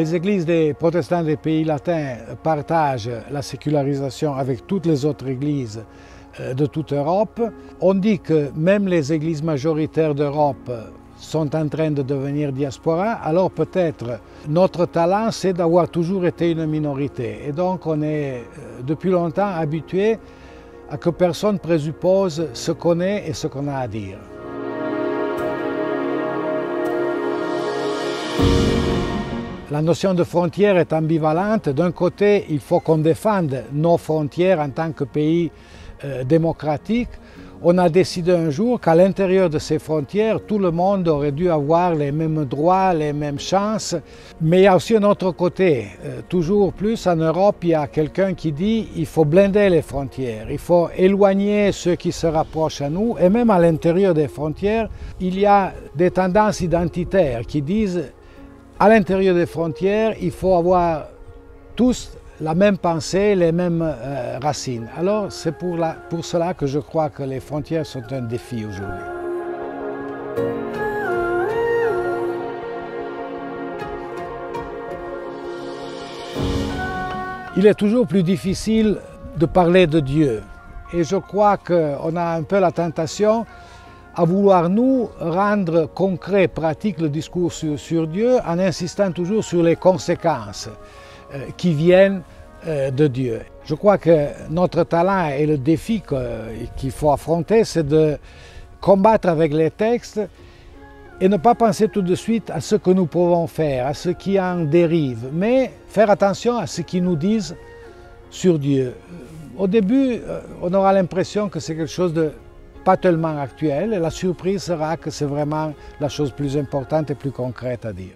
Les églises des protestants des pays latins partagent la sécularisation avec toutes les autres églises de toute Europe. On dit que même les églises majoritaires d'Europe sont en train de devenir diaspora, alors peut-être notre talent c'est d'avoir toujours été une minorité. Et donc on est depuis longtemps habitué à que personne présuppose ce qu'on est et ce qu'on a à dire. La notion de frontière est ambivalente. D'un côté, il faut qu'on défende nos frontières en tant que pays démocratique. On a décidé un jour qu'à l'intérieur de ces frontières, tout le monde aurait dû avoir les mêmes droits, les mêmes chances. Mais il y a aussi un autre côté. Toujours plus en Europe, il y a quelqu'un qui dit qu'il faut blinder les frontières, il faut éloigner ceux qui se rapprochent à nous. Et même à l'intérieur des frontières, il y a des tendances identitaires qui disent à l'intérieur des frontières, il faut avoir tous la même pensée, les mêmes racines. Alors c'est pour cela que je crois que les frontières sont un défi aujourd'hui. Il est toujours plus difficile de parler de Dieu. Et je crois qu'on a un peu la tentation à vouloir nous rendre concret, pratique le discours sur Dieu en insistant toujours sur les conséquences qui viennent de Dieu. Je crois que notre talent et le défi qu'il faut affronter, c'est de combattre avec les textes et ne pas penser tout de suite à ce que nous pouvons faire, à ce qui en dérive, mais faire attention à ce qu'ils nous disent sur Dieu. Au début, on aura l'impression que c'est quelque chose de pas tellement actuel, et la surprise sera que c'est vraiment la chose plus importante et plus concrète à dire.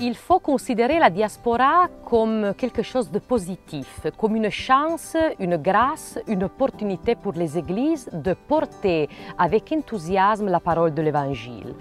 Il faut considérer la diaspora comme quelque chose de positif, comme une chance, une grâce, une opportunité pour les églises de porter avec enthousiasme la parole de l'Évangile.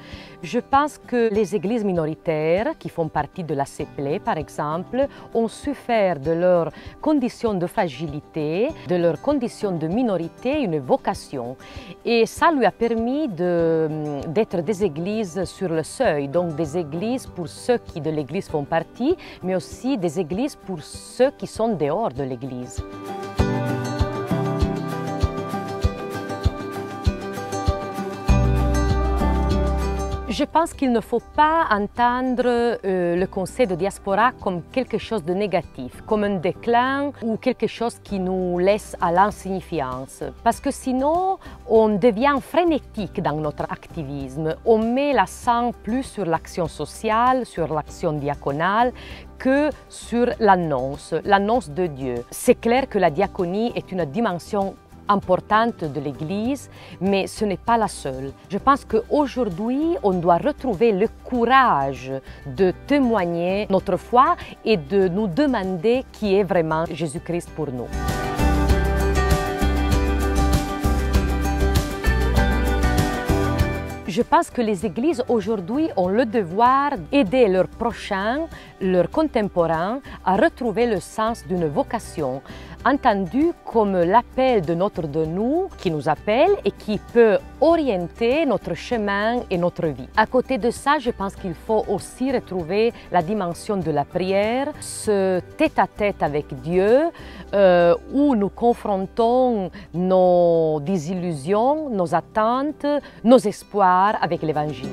Je pense que les églises minoritaires, qui font partie de la CEPLE par exemple, ont su faire de leurs conditions de fragilité, de leurs conditions de minorité, une vocation. Et ça lui a permis d'être des églises sur le seuil, donc des églises pour ceux qui de l'Église font partie, mais aussi des églises pour ceux qui sont dehors de l'Église. Je pense qu'il ne faut pas entendre le concept de diaspora comme quelque chose de négatif, comme un déclin ou quelque chose qui nous laisse à l'insignifiance. Parce que sinon, on devient frénétique dans notre activisme. On met l'accent plus sur l'action sociale, sur l'action diaconale, que sur l'annonce de Dieu. C'est clair que la diaconie est une dimension importante de l'Église, mais ce n'est pas la seule. Je pense qu'aujourd'hui, on doit retrouver le courage de témoigner notre foi et de nous demander qui est vraiment Jésus-Christ pour nous. Je pense que les églises aujourd'hui ont le devoir d'aider leurs prochains, leurs contemporains à retrouver le sens d'une vocation, entendue comme l'appel de notre de nous qui nous appelle et qui peut orienter notre chemin et notre vie. À côté de ça, je pense qu'il faut aussi retrouver la dimension de la prière, ce tête-à-tête avec Dieu, où nous confrontons nos désillusions, nos attentes, nos espoirs avec l'Évangile.